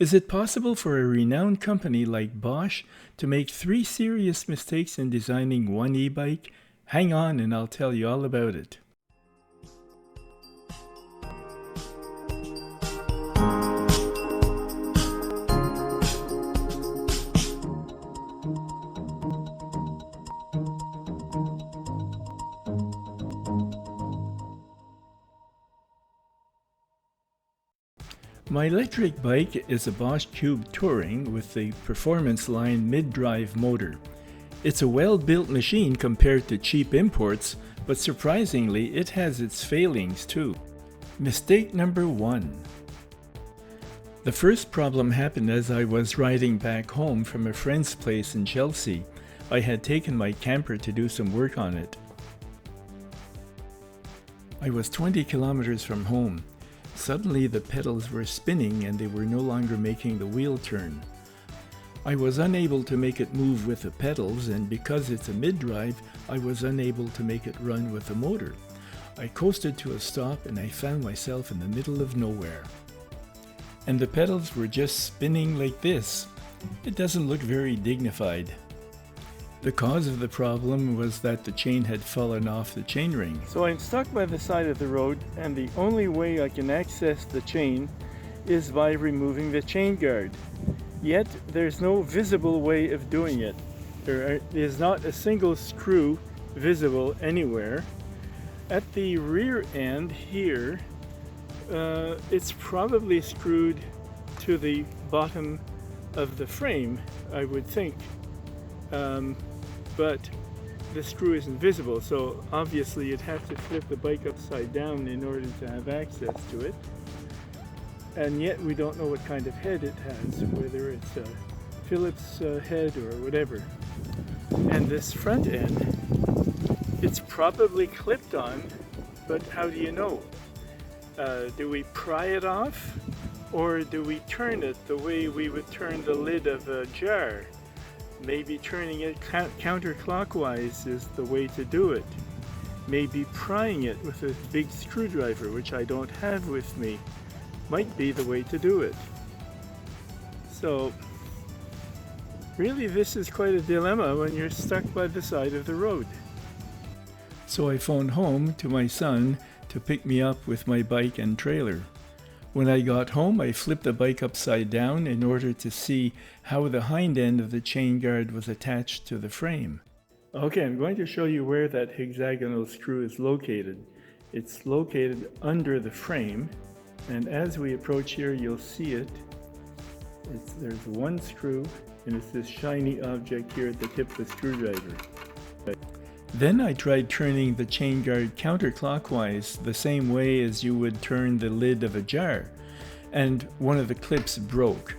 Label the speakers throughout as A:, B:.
A: Is it possible for a renowned company like Bosch to make 3 serious mistakes in designing one e-bike? Hang on and I'll tell you all about it. My electric bike is a Bosch Cube Touring with the Performance Line mid-drive motor. It's a well-built machine compared to cheap imports, but surprisingly it has its failings too. Mistake number 1. The first problem happened as I was riding back home from a friend's place in Chelsea. I had taken my camper to do some work on it. I was 20 kilometers from home. Suddenly the pedals were spinning and they were no longer making the wheel turn. I was unable to make it move with the pedals, and because it's a mid-drive, I was unable to make it run with the motor. I coasted to a stop and I found myself in the middle of nowhere. And the pedals were just spinning like this. It doesn't look very dignified. The cause of the problem was that the chain had fallen off the chainring. So I'm stuck by the side of the road, and the only way I can access the chain is by removing the chain guard. Yet there's no visible way of doing it. There is not a single screw visible anywhere. At the rear end here, it's probably screwed to the bottom of the frame, I would think. But the screw isn't visible, so obviously you'd have to flip the bike upside down in order to have access to it. And yet we don't know what kind of head it has, whether it's a Phillips head or whatever. And this front end, it's probably clipped on, but how do you know? Do we pry it off, or do we turn it the way we would turn the lid of a jar? Maybe turning it counterclockwise is the way to do it. Maybe prying it with a big screwdriver, which I don't have with me, might be the way to do it. So, really this is quite a dilemma when you're stuck by the side of the road. So I phoned home to my son to pick me up with my bike and trailer. When I got home, I flipped the bike upside down in order to see how the hind end of the chain guard was attached to the frame. Okay, I'm going to show you where that hexagonal screw is located. It's located under the frame, and as we approach here, you'll see it. There's one screw, and it's this shiny object here at the tip of the screwdriver. Then I tried turning the chain guard counterclockwise, the same way as you would turn the lid of a jar, and one of the clips broke.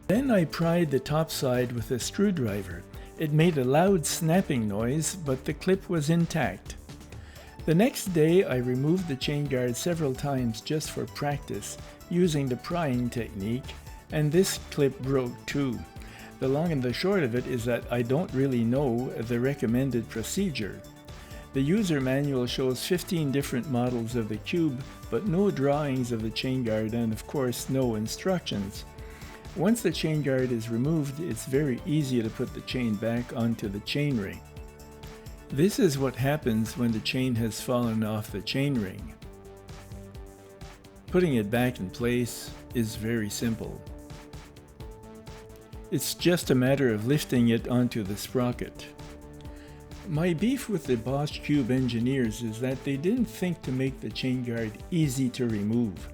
A: Then I pried the top side with a screwdriver. It made a loud snapping noise, but the clip was intact. The next day I removed the chain guard several times just for practice, using the prying technique, and this clip broke too. The long and the short of it is that I don't really know the recommended procedure. The user manual shows 15 different models of the Cube, but no drawings of the chain guard and of course no instructions. Once the chain guard is removed, it's very easy to put the chain back onto the chainring. This is what happens when the chain has fallen off the chainring. Putting it back in place is very simple. It's just a matter of lifting it onto the sprocket. My beef with the Bosch Cube engineers is that they didn't think to make the chain guard easy to remove.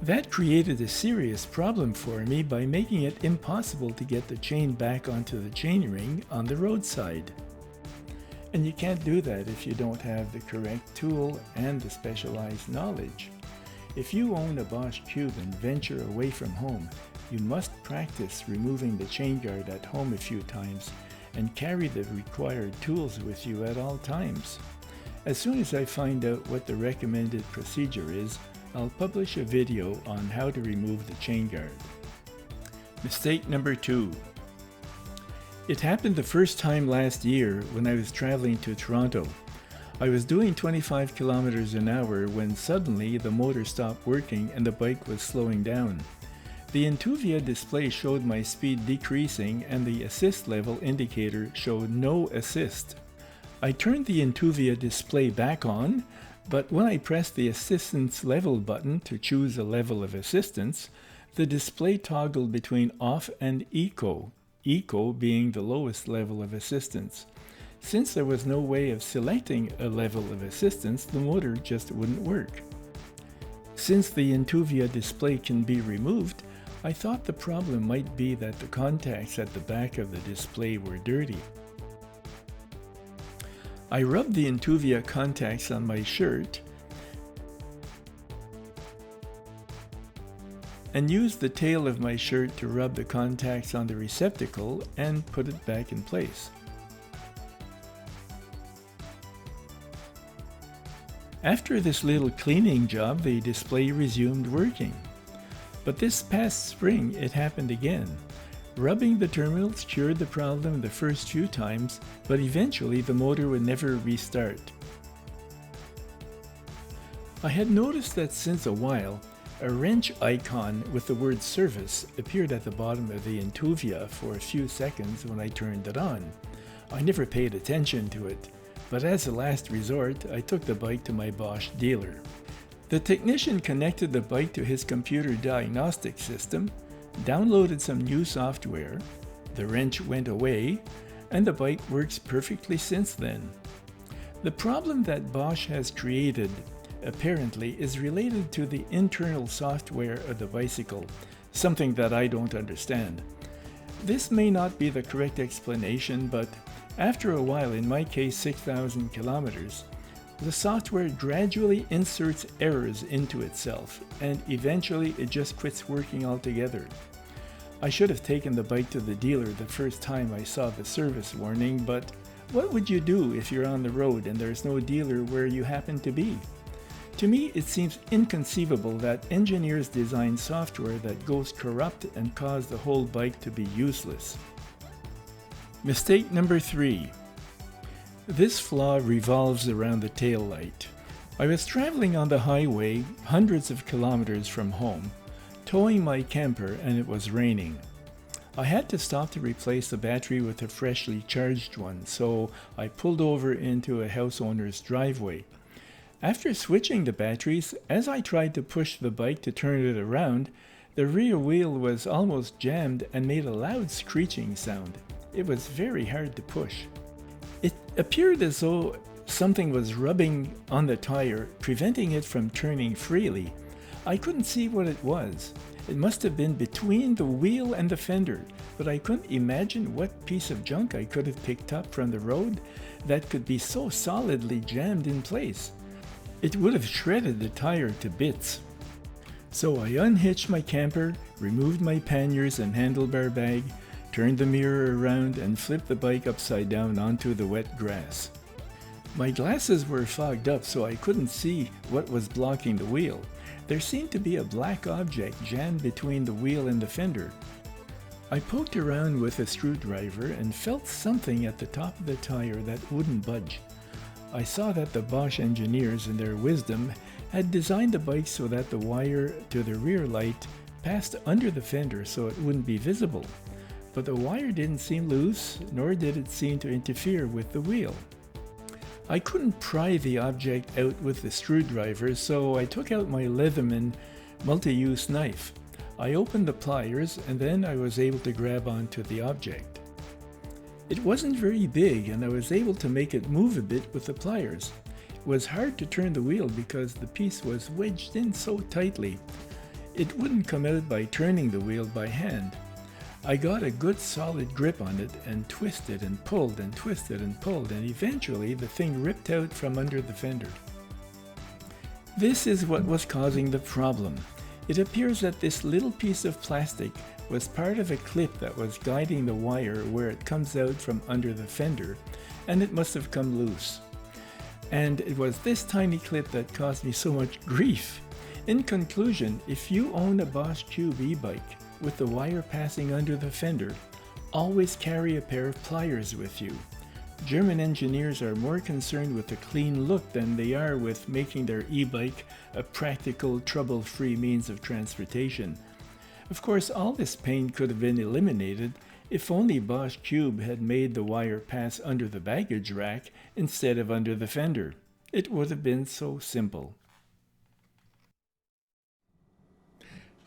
A: That created a serious problem for me by making it impossible to get the chain back onto the chainring on the roadside. And you can't do that if you don't have the correct tool and the specialized knowledge. If you own a Bosch Cube and venture away from home, you must practice removing the chain guard at home a few times and carry the required tools with you at all times. As soon as I find out what the recommended procedure is, I'll publish a video on how to remove the chain guard. Mistake number 2. It happened the first time last year when I was traveling to Toronto. I was doing 25 kilometers an hour when suddenly the motor stopped working and the bike was slowing down. The Intuvia display showed my speed decreasing and the assist level indicator showed no assist. I turned the Intuvia display back on, but when I pressed the assistance level button to choose a level of assistance, the display toggled between off and eco, eco being the lowest level of assistance. Since there was no way of selecting a level of assistance, the motor just wouldn't work. Since the Intuvia display can be removed, I thought the problem might be that the contacts at the back of the display were dirty. I rubbed the Intuvia contacts on my shirt and used the tail of my shirt to rub the contacts on the receptacle and put it back in place. After this little cleaning job, the display resumed working. But this past spring, it happened again. Rubbing the terminals cured the problem the first few times, but eventually the motor would never restart. I had noticed that since a while, a wrench icon with the word service appeared at the bottom of the Intuvia for a few seconds when I turned it on. I never paid attention to it, but as a last resort, I took the bike to my Bosch dealer. The technician connected the bike to his computer diagnostic system, downloaded some new software, the wrench went away, and the bike works perfectly since then. The problem that Bosch has created, apparently, is related to the internal software of the bicycle, something that I don't understand. This may not be the correct explanation, but after a while, in my case 6,000 kilometers, the software gradually inserts errors into itself, and eventually it just quits working altogether. I should have taken the bike to the dealer the first time I saw the service warning, but what would you do if you're on the road and there's no dealer where you happen to be? To me, it seems inconceivable that engineers design software that goes corrupt and cause the whole bike to be useless. Mistake number 3. This flaw revolves around the tail light. I was traveling on the highway hundreds of kilometers from home, towing my camper, and it was raining. I had to stop to replace the battery with a freshly charged one, so I pulled over into a house owner's driveway. After switching the batteries, as I tried to push the bike to turn it around, the rear wheel was almost jammed and made a loud screeching sound. It was very hard to push. It appeared as though something was rubbing on the tire, preventing it from turning freely. I couldn't see what it was. It must have been between the wheel and the fender, but I couldn't imagine what piece of junk I could have picked up from the road that could be so solidly jammed in place. It would have shredded the tire to bits. So I unhitched my camper, removed my panniers and handlebar bag, turned the mirror around and flipped the bike upside down onto the wet grass. My glasses were fogged up so I couldn't see what was blocking the wheel. There seemed to be a black object jammed between the wheel and the fender. I poked around with a screwdriver and felt something at the top of the tire that wouldn't budge. I saw that the Bosch engineers, in their wisdom, had designed the bike so that the wire to the rear light passed under the fender so it wouldn't be visible. But the wire didn't seem loose, nor did it seem to interfere with the wheel. I couldn't pry the object out with the screwdriver, so I took out my Leatherman multi-use knife. I opened the pliers, and then I was able to grab onto the object. It wasn't very big, and I was able to make it move a bit with the pliers. It was hard to turn the wheel because the piece was wedged in so tightly. It wouldn't come out by turning the wheel by hand. I got a good solid grip on it and twisted and pulled and twisted and pulled, and eventually the thing ripped out from under the fender. This is what was causing the problem. It appears that this little piece of plastic was part of a clip that was guiding the wire where it comes out from under the fender, and it must have come loose. And it was this tiny clip that caused me so much grief. In conclusion, if you own a Bosch Cube e-bike with the wire passing under the fender, always carry a pair of pliers with you. German engineers are more concerned with a clean look than they are with making their e-bike a practical, trouble-free means of transportation. Of course, all this pain could have been eliminated if only Bosch Cube had made the wire pass under the baggage rack instead of under the fender. It would have been so simple.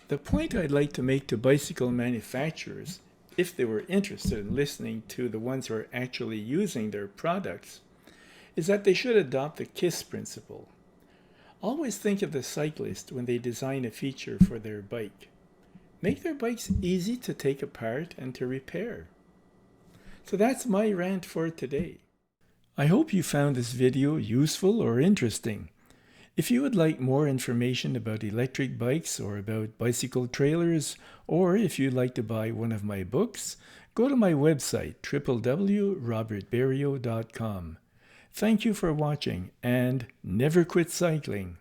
A: The point I'd like to make to bicycle manufacturers, if they were interested in listening to the ones who are actually using their products, is that they should adopt the KISS principle. Always think of the cyclist when they design a feature for their bike. Make their bikes easy to take apart and to repair. So that's my rant for today. I hope you found this video useful or interesting. If you would like more information about electric bikes or about bicycle trailers, or if you'd like to buy one of my books, go to my website, www.robertberrio.com. Thank you for watching, and never quit cycling.